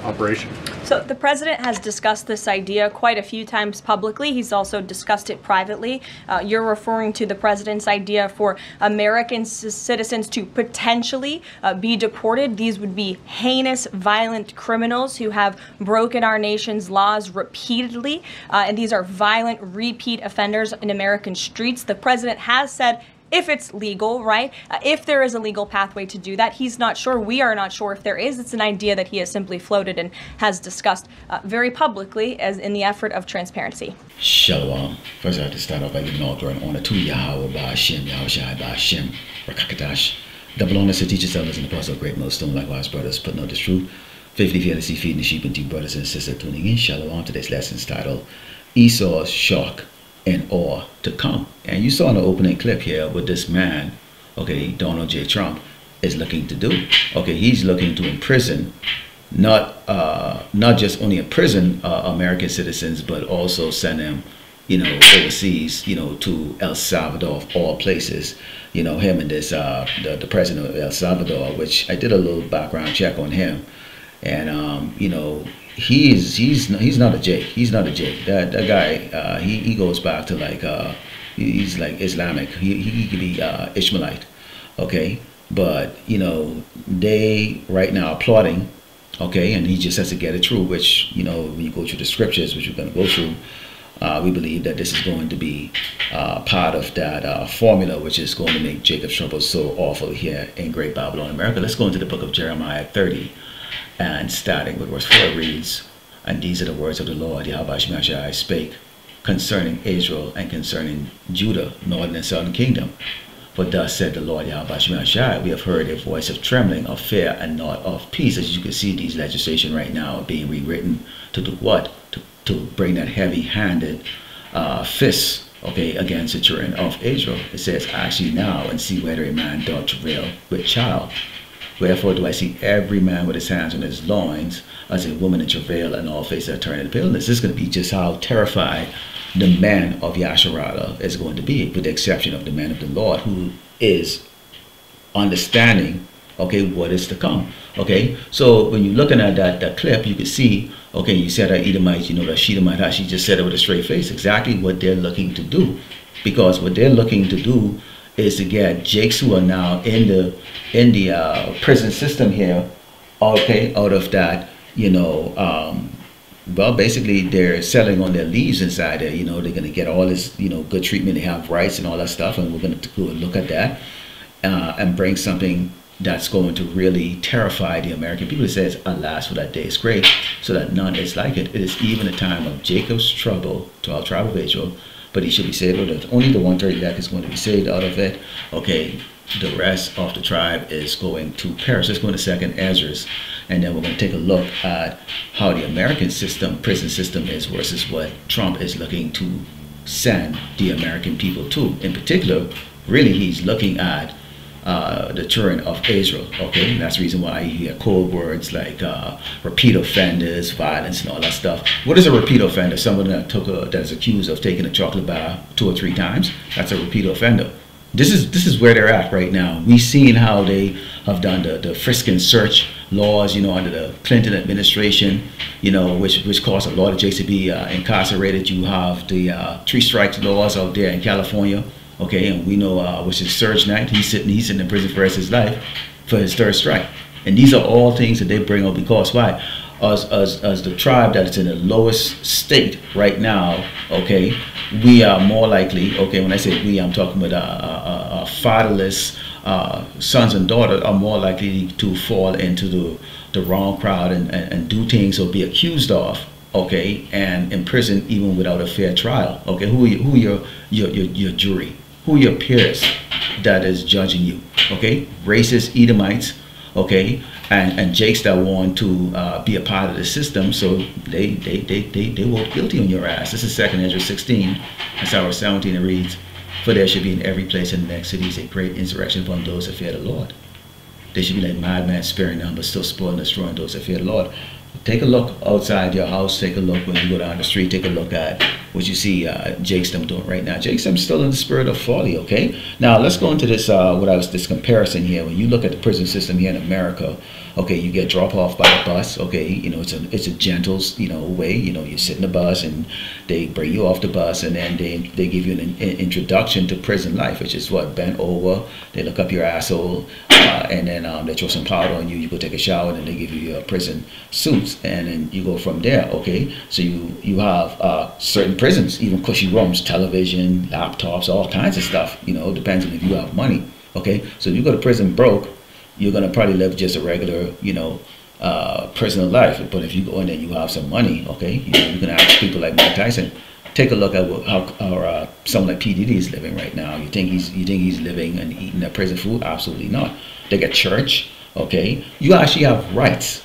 operation? So the president has discussed this idea quite a few times publicly. He's also discussed it privately. You're referring to the president's idea for American citizens to potentially be deported. These would be heinous, violent criminals who have broken our nation's laws repeatedly. And these are violent, repeat offenders in American streets. The president has said, if it's legal, right? If there is a legal pathway to do that, he's not sure. We are not sure if there is. It's an idea that he has simply floated and has discussed very publicly as in the effort of transparency. Shalom. First, I have to start off by giving all glory and honor to Yahweh, Ba'ashem, Yahweh Shai, Ba'ashem, Rakakadash. Double honors to teachers, elders, and apostles of great millstone, likewise, brothers, putting out this truth. Faithfully, fearlessly feeding the sheep and to brothers and sisters tuning in. Shalom. Today's lesson is titled Esau's Shock and Awe to Come. And you saw in the opening clip here what this man, okay, Donald J. Trump, is looking to do. Okay, he's looking to imprison, not just only imprison American citizens, but also send them, overseas, to El Salvador of all places. Him and this the president of El Salvador, which I did a little background check on him, and he's not a Jake. He's not a Jake. That guy, he goes back to he's like Islamic. He could be Ishmaelite, okay. But they right now applauding, okay, and he just has to get it through. Which when you go through the scriptures, which we're going to go through, we believe that this is going to be part of that formula, which is going to make Jacob's trouble so awful here in Great Babylon, America. Let's go into the book of Jeremiah 30. And starting with verse 4, it reads, "And these are the words of the Lord, Yahweh Shai spake concerning Israel and concerning Judah, northern and southern kingdom. For thus said the Lord, Yahweh Shai, we have heard a voice of trembling, of fear, and not of peace." As you can see, these legislation right now are being rewritten to do what? To bring that heavy-handed fist, okay, against the children of Israel. It says, "Actually now, and see whether a man doth travail with child. Wherefore do I see every man with his hands on his loins, as a woman in travail, and all faces are turned into paleness." This is going to be just how terrified the man of Yasharada is going to be, with the exception of the man of the Lord, who is understanding, okay, what is to come. Okay, so when you're looking at that clip, you can see, okay, you said that Edomite, that Shedemite, she just said it with a straight face, exactly what they're looking to do. Because what they're looking to do is to get Jakes who are now in the prison system here, okay, out of that, well, basically they're selling on their leaves inside there. They're going to get all this, good treatment. They have rights and all that stuff, and we're going to go and look at that and bring something that's going to really terrify the American people. It says, "Alas, for that day is great, so that none is like it. It is even a time of Jacob's trouble to our tribe of Israel, but he should be saved out of it." Only the 130 elect is going to be saved out of it. Okay, the rest of the tribe is going to perish. Let's go into 2nd Ezra, and then we're going to take a look at how the American system, prison system is versus what Trump is looking to send the American people to. In particular, really he's looking at the children of Israel. Okay, and that's the reason why you hear code words like repeat offenders, violence, and all that stuff. What is a repeat offender? Someone that's accused of taking a chocolate bar 2 or 3 times. That's a repeat offender. This is where they're at right now. We've seen how they have done the frisk and search laws, under the Clinton administration, which caused a lot of Jakes to be incarcerated. You have the 3 strikes laws out there in California. Okay, and we know which is Surge Knight. He's sitting in prison for the rest of his life for his 3rd strike. And these are all things that they bring up because why? As the tribe that is in the lowest state right now, okay, we are more likely, okay, when I say we, I'm talking about fatherless sons and daughters are more likely to fall into the wrong crowd and do things or be accused of, okay, and imprisoned even without a fair trial. Okay, who your jury? Who your peers that is judging you? Okay, racist Edomites, okay, and Jakes that want to be a part of the system, so they vote guilty on your ass. This is 2nd Ezra 16, that's our 17. It reads, "For there should be in every place in the next cities a great insurrection upon those that fear the Lord. They should be like madmen, sparing none, but still spoiling and destroying those that fear the Lord." Take a look outside your house. Take a look when you go down the street. Take a look at what you see Jakes them doing right now. Jakes them still in the spirit of folly, okay? Now, let's go into this, this comparison here. When you look at the prison system here in America, Okay, you get dropped off by the bus. Okay, you know, it's a gentle, you know, way. You know, you sit in the bus and they bring you off the bus, and then they give you an introduction to prison life, which is what, bent over, they look up your asshole, and then they throw some powder on you. You go take a shower, and then they give you your prison suits, and then you go from there. Okay, so you have certain prisons, even cushy rooms, television, laptops, all kinds of stuff. You know, depends on if you have money. Okay, so if you go to prison broke, you're gonna probably live just a regular, you know, personal life. But if you go in there, you have some money. Okay, you know, you can ask people like Mike Tyson. Take a look at how someone like P. Diddy is living right now. You think he's living and eating their prison food? Absolutely not. They get church. Okay, you actually have rights.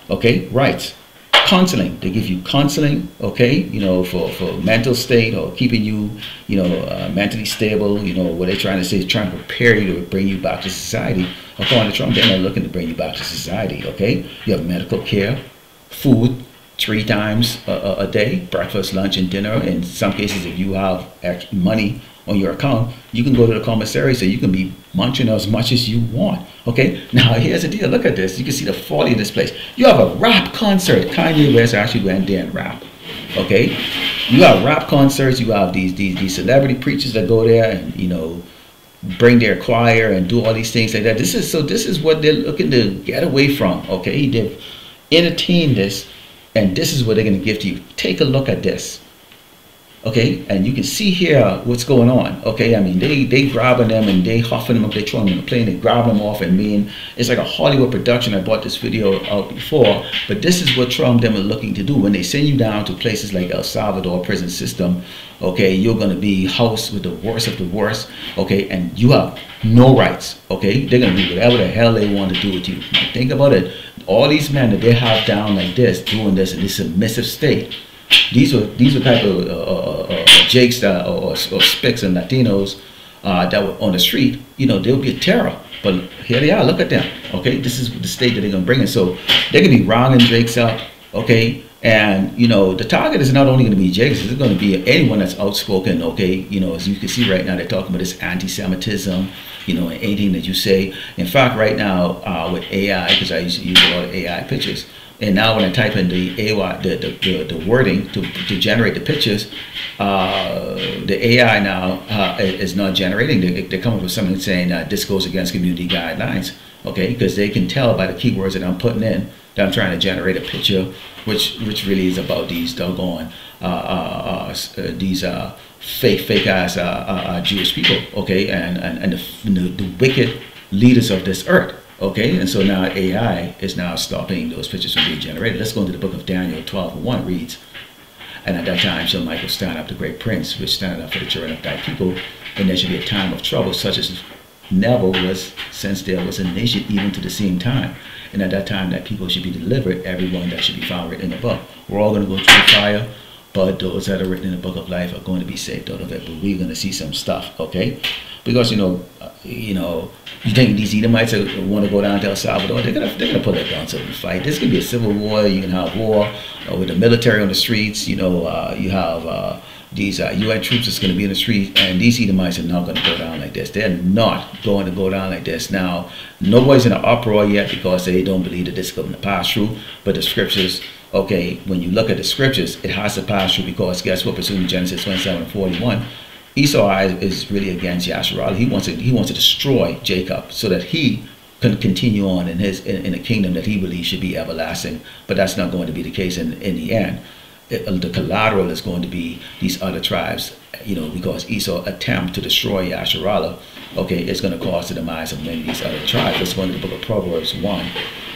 Okay, rights. Counseling. They give you counseling. Okay, you know, for mental state, or keeping you, you know, mentally stable. You know, what they're trying to say is trying to prepare you to bring you back to society. According to Trump, they're not looking to bring you back to society. Okay, you have medical care, food 3 times a day, breakfast, lunch, and dinner. In some cases, if you have extra money on your account, you can go to the commissary, so you can be munching as much as you want. Okay, now here's the deal. Look at this. You can see the folly in this place. You have a rap concert. Kanye West actually went there and rap. Okay, you have rap concerts. You have these celebrity preachers that go there and, you know, bring their choir and do all these things like that. This is what they're looking to get away from. Okay, they've entertained this, and this is what they're going to give to you. Take a look at this. Okay, and you can see here what's going on. Okay, I mean, they grabbing them and they huffing them up, they throwing them in the plane, they grab them off, and mean, it's like a Hollywood production. I bought this video out before, but this is what Trump them are looking to do. When they send you down to places like El Salvador prison system, okay, you're going to be housed with the worst of the worst. Okay, and you have no rights. Okay, they're going to do whatever the hell they want to do with you. Now, think about it. All these men that they have down like this, doing this in this submissive state, these were type of jakes that, or spics and Latinos that were on the street. You know, they'll be a terror. But here they are. Look at them. Okay, this is the state that they're gonna bring in. So they're gonna be rounding jakes up. Okay, and you know, the target is not only gonna be jakes. It's gonna be anyone that's outspoken. Okay, you know, as you can see right now, they're talking about this anti-Semitism. You know, and anything that you say. In fact, right now with AI, because I used to use a lot of AI pictures. And now when I type in the wording to generate the pictures, the AI now is not generating. They're coming up with something saying this goes against community guidelines. Okay, because they can tell by the keywords that I'm putting in that I'm trying to generate a picture, which really is about these doggone these fake ass Jewish people. Okay, and the wicked leaders of this earth. Okay, and so now AI is now stopping those pictures from being generated. Let's go into the book of Daniel 12:1 reads, and at that time shall Michael stand up, the great prince, which standeth up for the children of thy people, and there shall be a time of trouble, such as never was since there was a nation, even to the same time. And at that time that people should be delivered, everyone that should be found written in the book. We're all going to go through the fire, but those that are written in the book of life are going to be saved out of it. But we're going to see some stuff, okay? Because you think these Edomites want to go down to El Salvador? They're gonna put their guns up and fight. There's gonna be a civil war. You can have war with the military on the streets. You know, you have these UN troops that's gonna be in the street, and these Edomites are not gonna go down like this. They're not going to go down like this. Now, nobody's in an uproar yet because they don't believe that this is going to pass through. But the scriptures, okay, when you look at the scriptures, it has to pass through because guess what? Pursuing Genesis 27:41. Esau is really against Yasharallah. He wants to destroy Jacob so that he can continue on in a kingdom that he believes should be everlasting. But that's not going to be the case in the end. The collateral is going to be these other tribes, you know, because Esau attempt to destroy Yasharallah, okay, it's going to cause the demise of many of these other tribes. Let's go into the book of Proverbs 1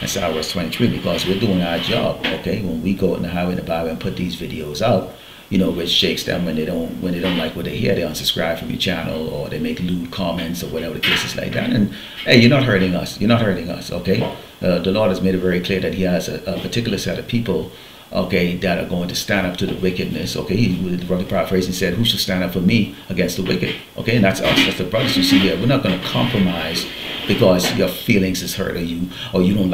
and start verse 23, because we're doing our job, okay? When we go in the highway in the Bible and put these videos out, you know, which shakes them when they don't like what they hear, they unsubscribe from your channel, or they make lewd comments or whatever the case is like that. And hey, you're not hurting us. You're not hurting us, okay? The Lord has made it very clear that He has a particular set of people, okay, that are going to stand up to the wickedness. Okay, He wrote the paraphrase and said, "Who shall stand up for me against the wicked?" Okay, and that's us. That's the brothers you see here. We're not going to compromise because your feelings is hurt, or you don't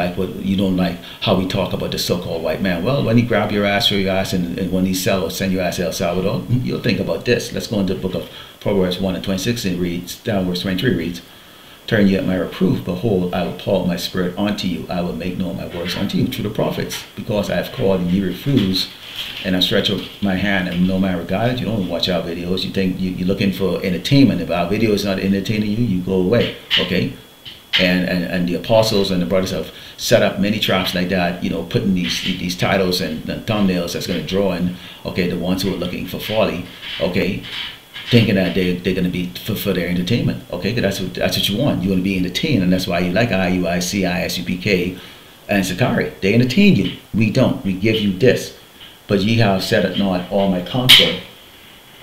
like how we talk about the so-called white man. Well, when he grab your ass, show your ass, and when he send your ass to El Salvador, you'll think about this. Let's go into the book of Proverbs 1 and 26 and reads down verse 23 reads, turn you at my reproof. Behold, I will pour out my spirit unto you. I will make known my words unto you through the prophets. Because I have called and you refuse, and I stretch out my hand and no man regarded. You don't watch our videos. You think you're looking for entertainment. If our video is not entertaining you, you go away. Okay? And the apostles and the brothers have set up many traps like that, you know, putting these titles and thumbnails that's going to draw in, okay, the ones who are looking for folly, okay, thinking that they're going to be for their entertainment, okay, because that's what you want. You want to be entertained, and that's why you like IUIC, ISUPK, and Sakari. They entertain you. We don't. We give you this. But ye have said it not all my counsel.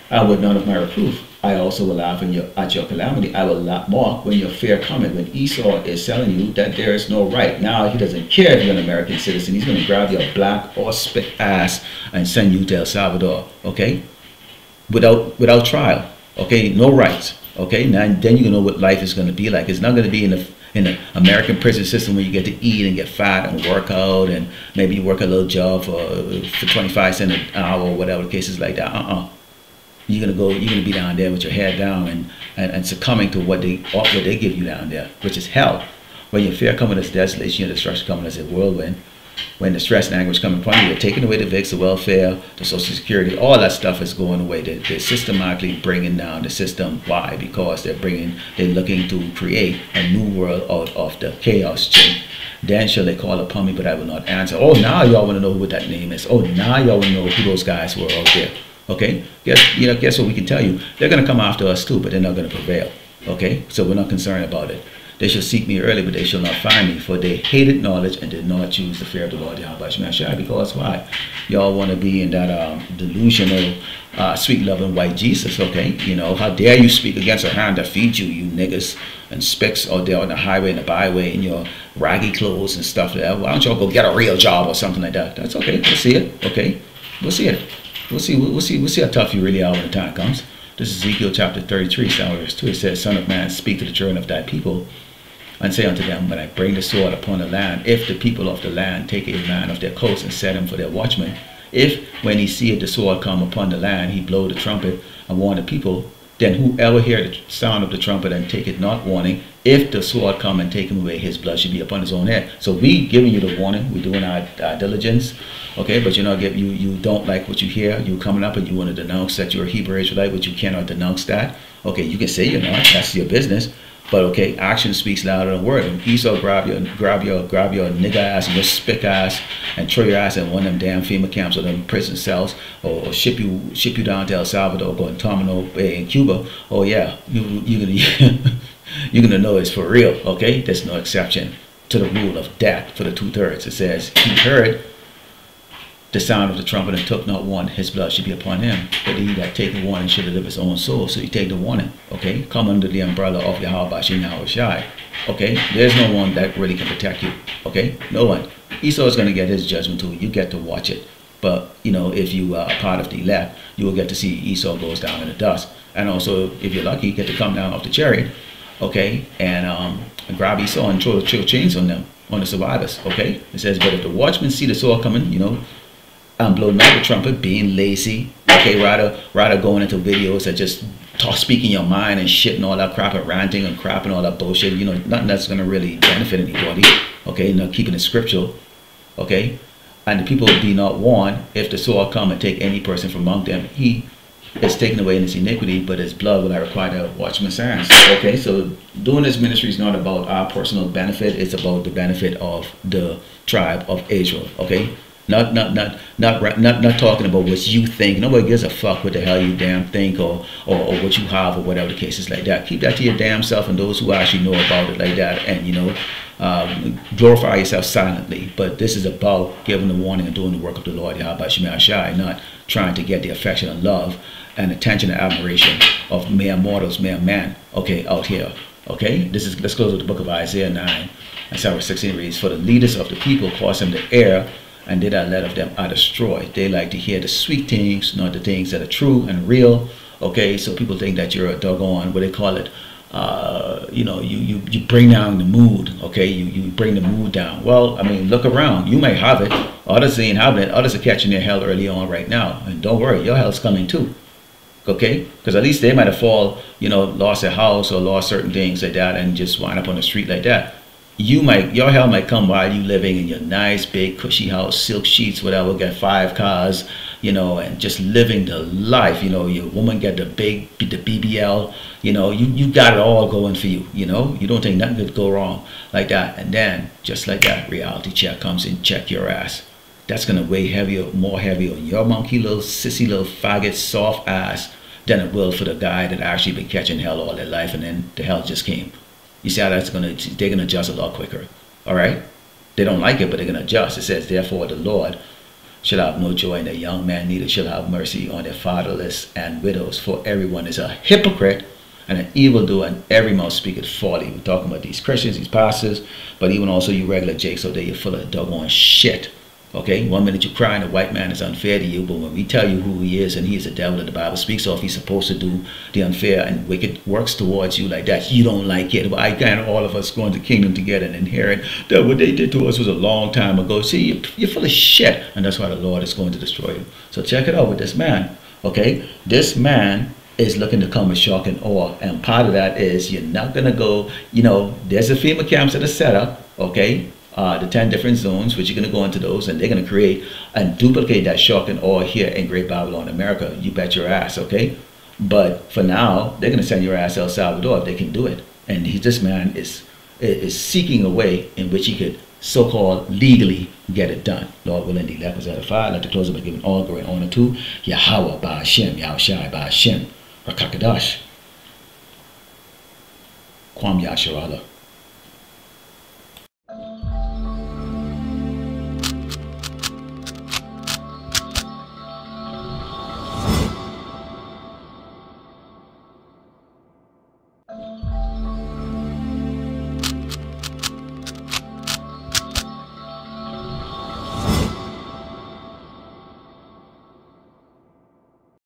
I would none of my reproof. I also will laugh at your calamity. I will mock when your fear cometh. When Esau is telling you that there is no right. Now he doesn't care if you're an American citizen. He's going to grab your black or spit ass and send you to El Salvador. Okay? Without trial. Okay? No rights. Okay? Now then you know what life is going to be like. It's not going to be in the American prison system where you get to eat and get fat and work out and maybe you work a little job for 25 cents an hour or whatever the case is like that. You're gonna be down there with your head down and succumbing to what they give you down there, which is hell. When your fear coming as desolation, your destruction coming as a whirlwind. When the stress and anguish come upon you, they're taking away the VIX, the welfare, the Social Security, all that stuff is going away. They're systematically bringing down the system. Why? Because they're looking to create a new world out of the chaos chain. Then shall they call upon me, but I will not answer. Oh, now y'all want to know what that name is. Oh, now y'all want to know who those guys were out there. Okay, guess what we can tell you? They're going to come after us too, but they're not going to prevail. Okay, so we're not concerned about it. They shall seek me early, but they shall not find me, for they hated knowledge and did not choose the fear of the Lord Yahweh Shemashai. Because why? Y'all want to be in that delusional, sweet-loving white Jesus, okay? You know, how dare you speak against a hand that feeds you, you niggas and spicks out there on the highway and the byway in your raggy clothes and stuff like that. Why don't y'all go get a real job or something like that? That's okay. We'll see it, okay? We'll see it. We'll see how tough you really are when the time comes. This is Ezekiel chapter 33, verse 2. It says, Son of man, speak to the children of thy people, and say unto them, when I bring the sword upon the land, if the people of the land take a man of their coast and set him for their watchman, if when he seeth the sword come upon the land, he blow the trumpet and warn the people, then whoever hear the sound of the trumpet and take it not warning, if the sword come and take him away, his blood should be upon his own head. So we giving you the warning, we're doing our diligence, okay, but you don't like what you hear, you coming up and you want to denounce that you're a Hebrew Israelite, but you cannot denounce that. Okay, you can say you're not, that's your business. But okay, action speaks louder than word. And Esau grab your nigga ass and your spick ass and throw your ass in one of them damn FEMA camps or them prison cells, or ship you down to El Salvador, Guantanamo Bay in Cuba. Oh yeah, you're gonna know it's for real. Okay, there's no exception to the rule of death for the 2/3. It says he heard the sound of the trumpet and took not one, his blood should be upon him. But he that take the warning should live his own soul. So you take the warning, okay? Come under the umbrella of Yahweh Shai. Okay? There's no one that really can protect you. Okay? No one. Esau is going to get his judgment too. You get to watch it. But, you know, if you are part of the elect, you will get to see Esau goes down in the dust. And also, if you're lucky, you get to come down off the chariot, okay? And grab Esau and throw chains on them, on the survivors, okay? It says, but if the watchmen see the sword coming, you know, blowing out the trumpet, being lazy, okay, rather going into videos that just speaking your mind and shit and all that crap and ranting and crap and all that bullshit, you know, nothing that's going to really benefit anybody, okay, not keeping it scriptural, okay, and the people be not warned, if the sword come and take any person from among them, he is taken away in his iniquity, but his blood will I require to watch my hands. Okay, so doing this ministry is not about our personal benefit, it's about the benefit of the tribe of Israel, okay. Not talking about what you think. Nobody gives a fuck what the hell you damn think or what you have or whatever the case is like that. Keep that to your damn self and those who actually know about it like that, and you know, glorify yourself silently. But this is about giving the warning and doing the work of the Lord Yahweh Shai, not trying to get the affection and love and attention and admiration of mere mortals, mere man, okay, out here. Okay, let's close with the book of Isaiah 9 and verse 16 reads, for the leaders of the people cause them to err, and they that let of them are destroyed. They like to hear the sweet things, not the things that are true and real. Okay, so people think that you're a doggone, what they call it, you know, you bring down the mood. Okay, you bring the mood down. Well, I mean, look around. You may have it. Others ain't having it. Others are catching their hell early on right now. And don't worry, your hell's coming too. Okay, because at least they might have fall, you know, lost a house or lost certain things like that, and just wind up on the street like that. Your hell might come while you living in your nice big cushy house, silk sheets, whatever, get 5 cars, you know, and just living the life. You know, your woman get the BBL, you know, you got it all going for you. You know, you don't think nothing could go wrong like that, and then just like that, reality check comes in, check your ass. That's gonna weigh heavier, more heavy on your monkey little sissy little faggot soft ass than it will for the guy that actually been catching hell all their life, and then the hell just came. You see how they're gonna adjust a lot quicker. All right, they don't like it, but they're gonna adjust. It says, therefore the Lord shall have no joy in the young man, neither shall have mercy on their fatherless and widows, for everyone is a hypocrite and an evildoer, and every mouth speaketh folly. We're talking about these Christians, these pastors, but even also you regular jakes out there, you're full of doggone shit. Okay, one minute you're crying the white man is unfair to you, but when we tell you who he is and he is the devil that the Bible speaks of, he's supposed to do the unfair and wicked works towards you like that. You don't like it. Why can't all of us go into the kingdom together and inherit that what they did to us was a long time ago? See, you're full of shit, and that's why the Lord is going to destroy you. So check it out with this man. Okay, this man is looking to come with shock and awe, and part of that is you're not gonna go. You know, there's the FEMA camps that are set up. Okay. The 10 different zones, which you're going to go into those, and they're going to create and duplicate that shock and awe here in Great Babylon, America. You bet your ass, okay? But for now, they're going to send your ass to El Salvador if they can do it. And this man is seeking a way in which he could so-called legally get it done. Lord willing, the elect was edified. I'd like to close it by giving all glory and honor to Yahweh, Ba'ashem, Yahushai, Ba'ashem, Rakakadash, Kwam Yasharallah.